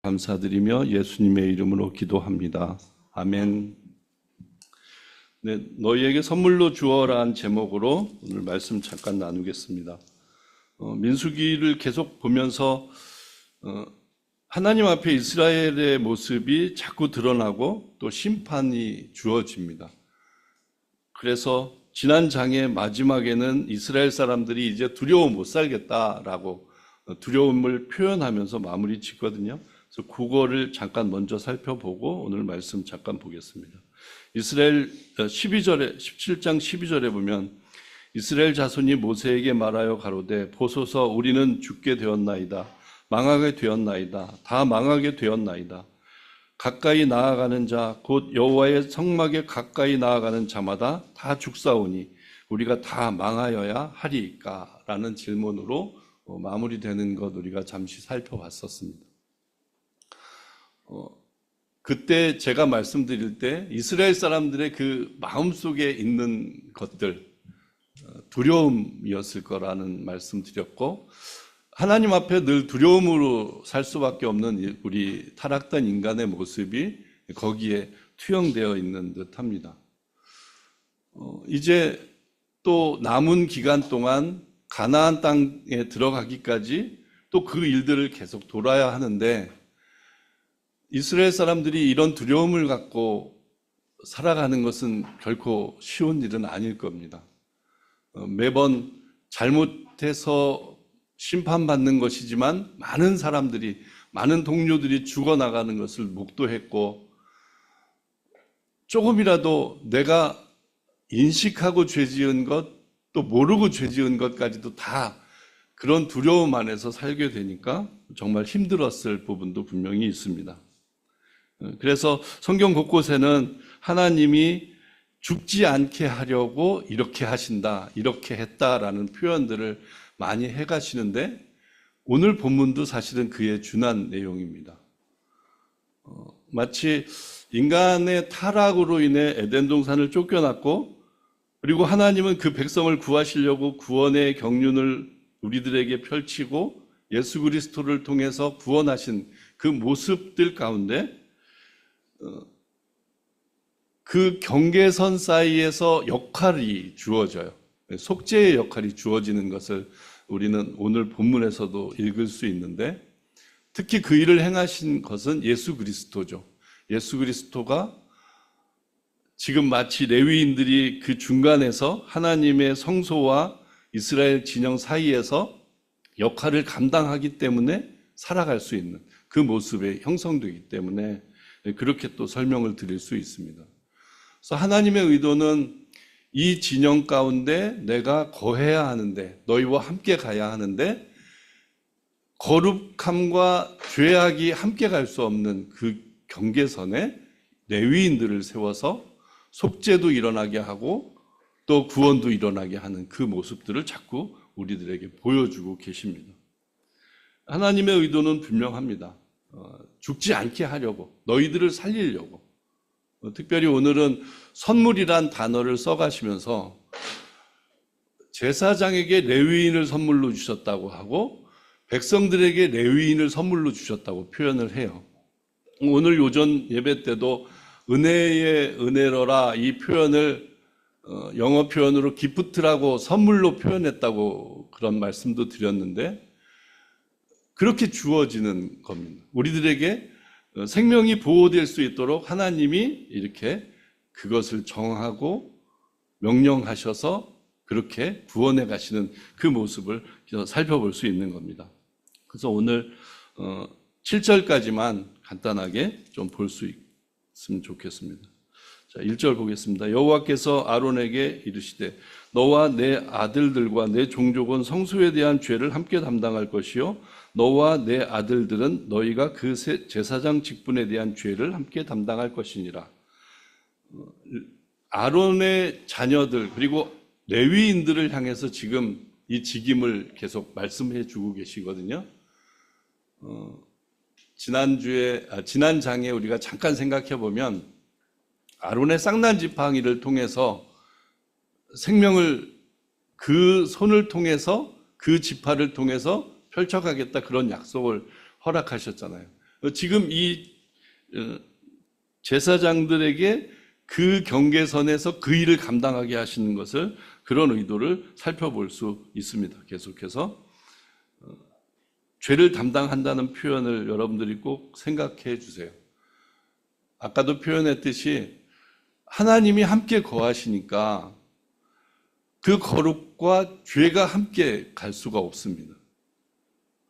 감사드리며 예수님의 이름으로 기도합니다. 아멘. 네, 너희에게 선물로 주어라는 제목으로 오늘 말씀 잠깐 나누겠습니다. 민수기를 계속 보면서 하나님 앞에 이스라엘의 모습이 자꾸 드러나고 또 심판이 주어집니다. 그래서 지난 장의 마지막에는 이스라엘 사람들이 이제 두려워 못 살겠다라고 두려움을 표현하면서 마무리 짓거든요. 그래서 그거를 잠깐 먼저 살펴보고 오늘 말씀 잠깐 보겠습니다. 이스라엘 17장 12절에 보면 이스라엘 자손이 모세에게 말하여 가로되 보소서 우리는 죽게 되었나이다. 망하게 되었나이다. 다 망하게 되었나이다. 가까이 나아가는 자 곧 여호와의 성막에 가까이 나아가는 자마다 다 죽사오니 우리가 다 망하여야 하리까? 라는 질문으로 마무리되는 것 우리가 잠시 살펴봤었습니다. 그때 제가 말씀드릴 때 이스라엘 사람들의 그 마음속에 있는 것들 두려움이었을 거라는 말씀드렸고 하나님 앞에 늘 두려움으로 살 수밖에 없는 우리 타락된 인간의 모습이 거기에 투영되어 있는 듯합니다. 이제 또 남은 기간 동안 가나안 땅에 들어가기까지 또 그 일들을 계속 돌아야 하는데 이스라엘 사람들이 이런 두려움을 갖고 살아가는 것은 결코 쉬운 일은 아닐 겁니다. 매번 잘못해서 심판받는 것이지만 많은 사람들이, 많은 동료들이 죽어나가는 것을 목도했고 조금이라도 내가 인식하고 죄 지은 것, 또 모르고 죄 지은 것까지도 다 그런 두려움 안에서 살게 되니까 정말 힘들었을 부분도 분명히 있습니다. 그래서 성경 곳곳에는 하나님이 죽지 않게 하려고 이렇게 하신다, 이렇게 했다라는 표현들을 많이 해가시는데 오늘 본문도 사실은 그에 준한 내용입니다. 마치 인간의 타락으로 인해 에덴 동산을 쫓겨났고 그리고 하나님은 그 백성을 구하시려고 구원의 경륜을 우리들에게 펼치고 예수 그리스도를 통해서 구원하신 그 모습들 가운데 그 경계선 사이에서 역할이 주어져요. 속죄의 역할이 주어지는 것을 우리는 오늘 본문에서도 읽을 수 있는데 특히 그 일을 행하신 것은 예수 그리스도죠. 예수 그리스도가 지금 마치 레위인들이 그 중간에서 하나님의 성소와 이스라엘 진영 사이에서 역할을 감당하기 때문에 살아갈 수 있는 그 모습에 형성되기 때문에 그렇게 또 설명을 드릴 수 있습니다. 그래서 하나님의 의도는 이 진영 가운데 내가 거해야 하는데 너희와 함께 가야 하는데 거룩함과 죄악이 함께 갈 수 없는 그 경계선에 레위인들을 세워서 속죄도 일어나게 하고 또 구원도 일어나게 하는 그 모습들을 자꾸 우리들에게 보여주고 계십니다. 하나님의 의도는 분명합니다. 죽지 않게 하려고, 너희들을 살리려고. 특별히 오늘은 선물이란 단어를 써가시면서 제사장에게 레위인을 선물로 주셨다고 하고 백성들에게 레위인을 선물로 주셨다고 표현을 해요. 오늘 요전 예배 때도 은혜의 은혜로라 이 표현을 영어 표현으로 기프트라고 선물로 표현했다고 그런 말씀도 드렸는데 그렇게 주어지는 겁니다. 우리들에게 생명이 보호될 수 있도록 하나님이 이렇게 그것을 정하고 명령하셔서 그렇게 구원해 가시는 그 모습을 살펴볼 수 있는 겁니다. 그래서 오늘 7절까지만 간단하게 좀 볼 수 있으면 좋겠습니다. 자, 1절 보겠습니다. 여호와께서 아론에게 이르시되 너와 내 아들들과 내 종족은 성소에 대한 죄를 함께 담당할 것이요 너와 내 아들들은 너희가 그 제사장 직분에 대한 죄를 함께 담당할 것이니라. 아론의 자녀들 그리고 레위인들을 향해서 지금 이 직임을 계속 말씀해 주고 계시거든요. 지난 장에 우리가 잠깐 생각해 보면 아론의 쌍난 지팡이를 통해서 생명을 그 손을 통해서 그 지파를 통해서 펼쳐가겠다 그런 약속을 허락하셨잖아요. 지금 이 제사장들에게 그 경계선에서 그 일을 감당하게 하시는 것을, 그런 의도를 살펴볼 수 있습니다. 계속해서 죄를 담당한다는 표현을 여러분들이 꼭 생각해 주세요. 아까도 표현했듯이 하나님이 함께 거하시니까 그 거룩과 죄가 함께 갈 수가 없습니다.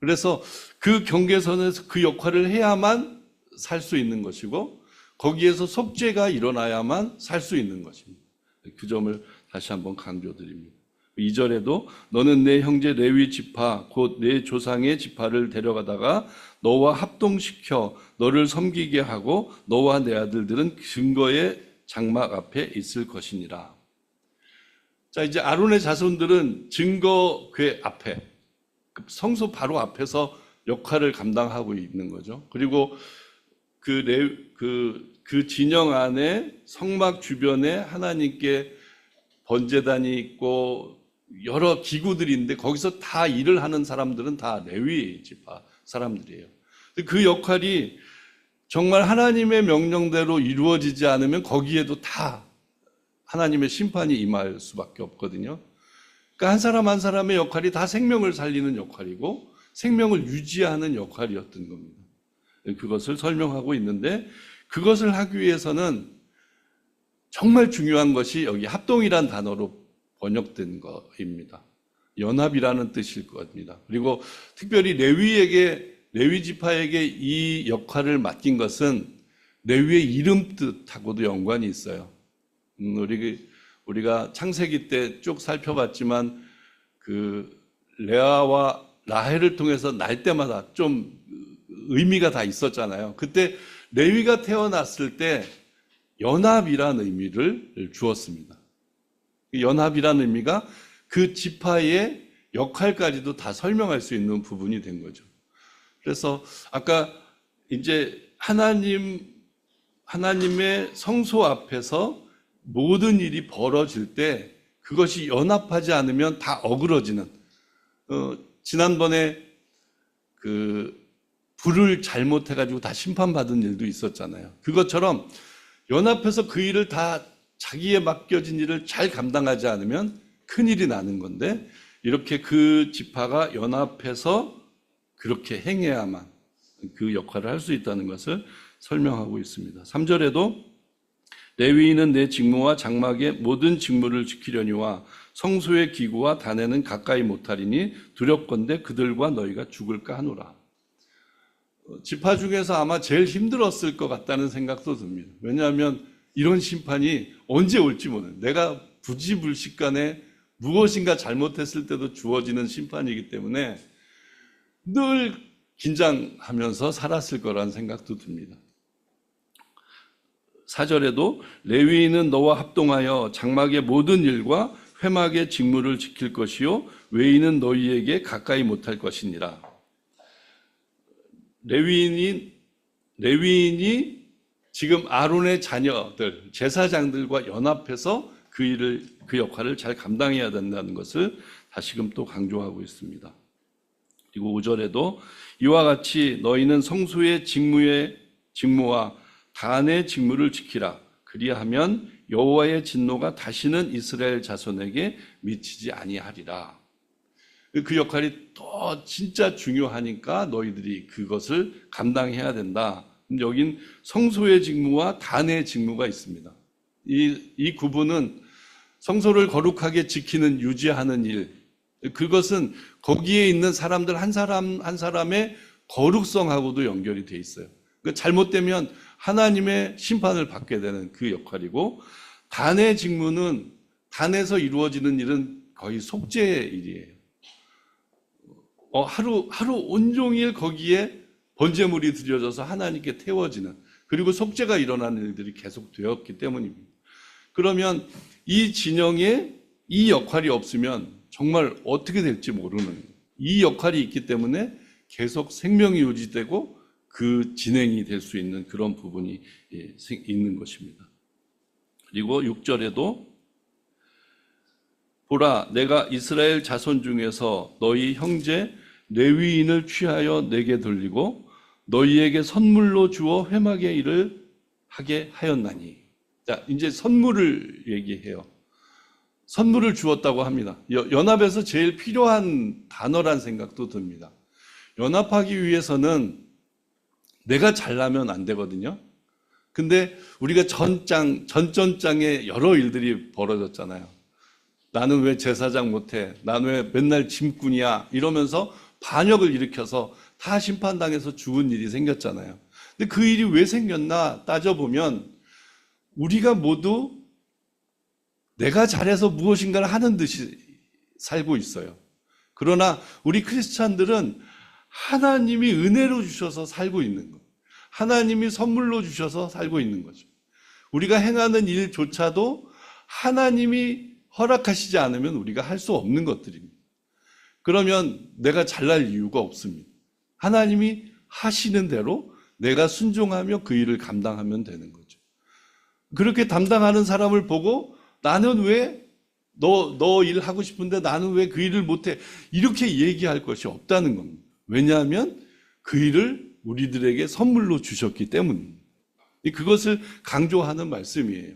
그래서 그 경계선에서 그 역할을 해야만 살 수 있는 것이고, 거기에서 속죄가 일어나야만 살 수 있는 것입니다. 그 점을 다시 한번 강조드립니다. 2절에도 너는 내 형제 레위 지파 곧 내 조상의 지파를 데려가다가 너와 합동시켜 너를 섬기게 하고 너와 내 아들들은 증거의 장막 앞에 있을 것이니라. 자, 이제 아론의 자손들은 증거궤 앞에, 성소 바로 앞에서 역할을 감당하고 있는 거죠. 그리고 그 진영 안에 성막 주변에 하나님께 번제단이 있고 여러 기구들인데, 거기서 다 일을 하는 사람들은 다 레위 지파 사람들이에요. 그 역할이 정말 하나님의 명령대로 이루어지지 않으면 거기에도 다 하나님의 심판이 임할 수밖에 없거든요. 그러니까 한 사람 한 사람의 역할이 다 생명을 살리는 역할이고 생명을 유지하는 역할이었던 겁니다. 그것을 설명하고 있는데, 그것을 하기 위해서는 정말 중요한 것이 여기 합동이란 단어로 번역된 것입니다. 연합이라는 뜻일 겁니다. 그리고 특별히 레위 지파에게 이 역할을 맡긴 것은 레위의 이름 뜻하고도 연관이 있어요. 우리가 창세기 때 쭉 살펴봤지만 그 레아와 라헬을 통해서 날 때마다 좀 의미가 다 있었잖아요. 그때 레위가 태어났을 때 연합이라는 의미를 주었습니다. 연합이라는 의미가 그 지파의 역할까지도 다 설명할 수 있는 부분이 된 거죠. 그래서 아까 이제 하나님의 성소 앞에서 모든 일이 벌어질 때 그것이 연합하지 않으면 다 어그러지는, 지난번에 그 불을 잘못해가지고 다 심판받은 일도 있었잖아요. 그것처럼 연합해서 그 일을 다 자기에 맡겨진 일을 잘 감당하지 않으면 큰일이 나는 건데, 이렇게 그 지파가 연합해서 그렇게 행해야만 그 역할을 할 수 있다는 것을 설명하고 있습니다. 3절에도 레위인은 내 직무와 장막의 모든 직무를 지키려니와 성소의 기구와 단에는 가까이 못하리니 두렵건대 그들과 너희가 죽을까 하노라. 지파 중에서 아마 제일 힘들었을 것 같다는 생각도 듭니다. 왜냐하면 이런 심판이 언제 올지 모르는, 내가 부지불식간에 무엇인가 잘못했을 때도 주어지는 심판이기 때문에 늘 긴장하면서 살았을 거라는 생각도 듭니다. 4절에도 레위인은 너와 합동하여 장막의 모든 일과 회막의 직무를 지킬 것이요 외인은 너희에게 가까이 못할 것이니라. 레위인이 지금 아론의 자녀들, 제사장들과 연합해서 그 역할을 잘 감당해야 된다는 것을 다시금 또 강조하고 있습니다. 그리고 5절에도 이와 같이 너희는 성소의 직무와 단의 직무를 지키라. 그리하면 여호와의 진노가 다시는 이스라엘 자손에게 미치지 아니하리라. 그 역할이 더 진짜 중요하니까 너희들이 그것을 감당해야 된다. 여긴 성소의 직무와 단의 직무가 있습니다. 이 구분은 성소를 거룩하게 지키는, 유지하는 일, 그것은 거기에 있는 사람들 한 사람 한 사람의 거룩성하고도 연결이 돼 있어요. 잘못되면 하나님의 심판을 받게 되는 그 역할이고, 단의 직무는, 단에서 이루어지는 일은 거의 속죄의 일이에요. 하루 온종일 거기에 번제물이 드려져서 하나님께 태워지는, 그리고 속죄가 일어나는 일들이 계속 되었기 때문입니다. 그러면 이 진영에 이 역할이 없으면 정말 어떻게 될지 모르는, 이 역할이 있기 때문에 계속 생명이 유지되고 그 진행이 될 수 있는 그런 부분이 있는 것입니다. 그리고 6절에도 보라, 내가 이스라엘 자손 중에서 너희 형제 레위인을 취하여 내게 돌리고 너희에게 선물로 주어 회막의 일을 하게 하였나니. 자, 이제 선물을 얘기해요. 선물을 주었다고 합니다. 연합에서 제일 필요한 단어란 생각도 듭니다. 연합하기 위해서는 내가 잘나면 안 되거든요. 근데 우리가 전전장에 여러 일들이 벌어졌잖아요. 나는 왜 제사장 못해? 나는 왜 맨날 짐꾼이야? 이러면서 반역을 일으켜서 다 심판당해서 죽은 일이 생겼잖아요. 근데 그 일이 왜 생겼나 따져보면 우리가 모두 내가 잘해서 무엇인가를 하는 듯이 살고 있어요. 그러나 우리 크리스찬들은 하나님이 은혜로 주셔서 살고 있는 거예요. 하나님이 선물로 주셔서 살고 있는 거죠. 우리가 행하는 일조차도 하나님이 허락하시지 않으면 우리가 할 수 없는 것들입니다. 그러면 내가 잘날 이유가 없습니다. 하나님이 하시는 대로 내가 순종하며 그 일을 감당하면 되는 거죠. 그렇게 담당하는 사람을 보고 나는 왜 너 일 하고 싶은데 나는 왜 그 일을 못해? 이렇게 얘기할 것이 없다는 겁니다. 왜냐하면 그 일을 우리들에게 선물로 주셨기 때문입니다. 그것을 강조하는 말씀이에요.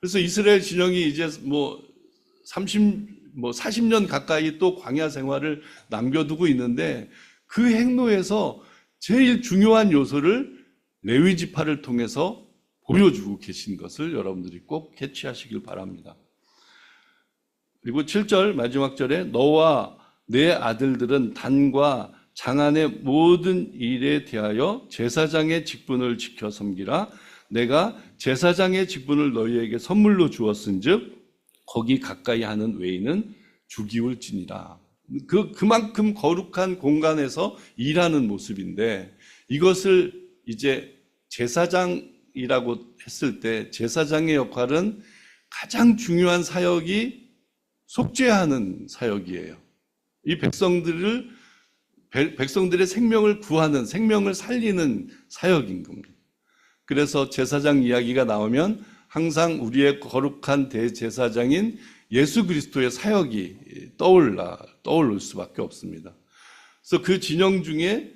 그래서 이스라엘 진영이 이제 40년 가까이 또 광야 생활을 남겨두고 있는데 그 행로에서 제일 중요한 요소를 레위 지파를 통해서 보여주고 계신 것을 여러분들이 꼭 캐치하시길 바랍니다. 그리고 7절 마지막 절에 너와 내 아들들은 단과 장안의 모든 일에 대하여 제사장의 직분을 지켜 섬기라. 내가 제사장의 직분을 너희에게 선물로 주었은즉 거기 가까이 하는 외인은 죽이울지니라. 그만큼 거룩한 공간에서 일하는 모습인데 이것을 이제 제사장이라고 했을 때 제사장의 역할은 가장 중요한 사역이 속죄하는 사역이에요. 이 백성들의 생명을 구하는, 생명을 살리는 사역인 겁니다. 그래서 제사장 이야기가 나오면 항상 우리의 거룩한 대제사장인 예수 그리스도의 사역이 떠올 수밖에 없습니다. 그래서 그 진영 중에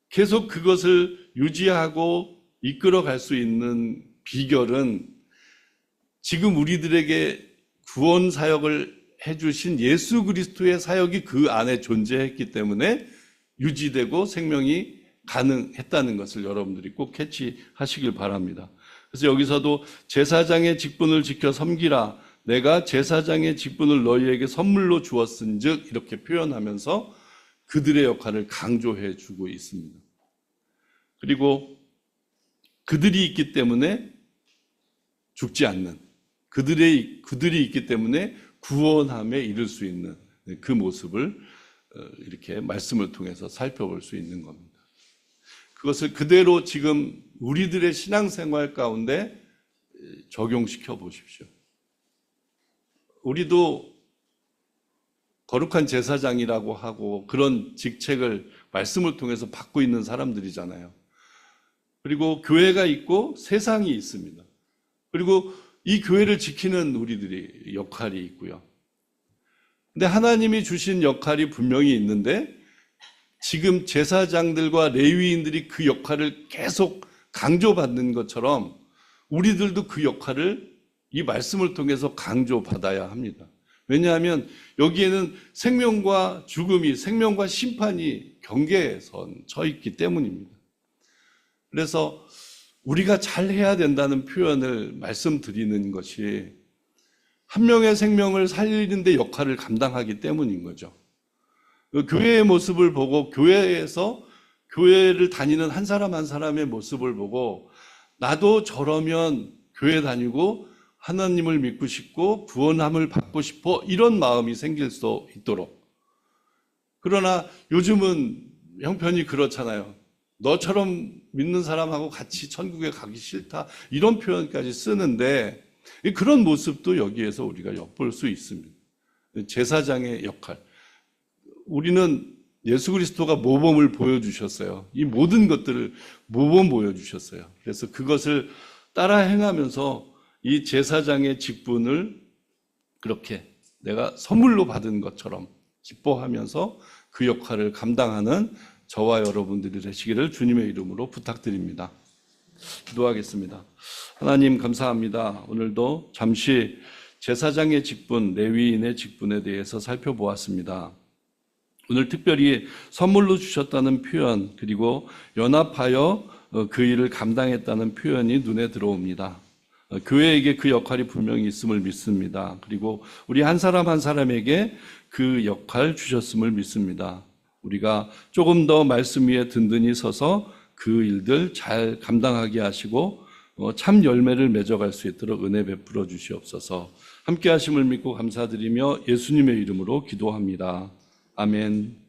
계속 그것을 유지하고 이끌어갈 수 있는 비결은 지금 우리들에게 구원 사역을 해주신 예수 그리스도의 사역이 그 안에 존재했기 때문에 유지되고 생명이 가능했다는 것을 여러분들이 꼭 캐치하시길 바랍니다. 그래서 여기서도 제사장의 직분을 지켜 섬기라. 내가 제사장의 직분을 너희에게 선물로 주었은즉 이렇게 표현하면서 그들의 역할을 강조해 주고 있습니다. 그리고 그들이 있기 때문에 죽지 않는 그들이 있기 때문에 구원함에 이를 수 있는 그 모습을 이렇게 말씀을 통해서 살펴볼 수 있는 겁니다. 그것을 그대로 지금 우리들의 신앙생활 가운데 적용시켜 보십시오. 우리도 거룩한 제사장이라고 하고 그런 직책을 말씀을 통해서 받고 있는 사람들이잖아요. 그리고 교회가 있고 세상이 있습니다. 그리고 이 교회를 지키는 우리들의 역할이 있고요. 근데 하나님이 주신 역할이 분명히 있는데 지금 제사장들과 레위인들이 그 역할을 계속 강조받는 것처럼 우리들도 그 역할을 이 말씀을 통해서 강조받아야 합니다. 왜냐하면 여기에는 생명과 죽음이, 생명과 심판이 경계에 서 있기 때문입니다. 그래서 우리가 잘해야 된다는 표현을 말씀드리는 것이 한 명의 생명을 살리는 데 역할을 감당하기 때문인 거죠. 교회의 모습을 보고 교회에서 교회를 다니는 한 사람 한 사람의 모습을 보고 나도 저러면 교회 다니고 하나님을 믿고 싶고 구원함을 받고 싶어 이런 마음이 생길 수 있도록. 그러나 요즘은 형편이 그렇잖아요. 너처럼 믿는 사람하고 같이 천국에 가기 싫다 이런 표현까지 쓰는데 그런 모습도 여기에서 우리가 엿볼 수 있습니다. 제사장의 역할. 우리는 예수 그리스도가 모범을 보여주셨어요. 이 모든 것들을 모범 보여주셨어요. 그래서 그것을 따라 행하면서 이 제사장의 직분을 그렇게 내가 선물로 받은 것처럼 기뻐하면서 그 역할을 감당하는 저와 여러분들이 되시기를 주님의 이름으로 부탁드립니다. 기도하겠습니다. 하나님 감사합니다. 오늘도 잠시 제사장의 직분, 레위인의 직분에 대해서 살펴보았습니다. 오늘 특별히 선물로 주셨다는 표현, 그리고 연합하여 그 일을 감당했다는 표현이 눈에 들어옵니다. 교회에게 그 역할이 분명히 있음을 믿습니다. 그리고 우리 한 사람 한 사람에게 그 역할 주셨음을 믿습니다. 우리가 조금 더 말씀 위에 든든히 서서 그 일들 잘 감당하게 하시고 참 열매를 맺어갈 수 있도록 은혜 베풀어 주시옵소서. 함께 하심을 믿고 감사드리며 예수님의 이름으로 기도합니다. 아멘.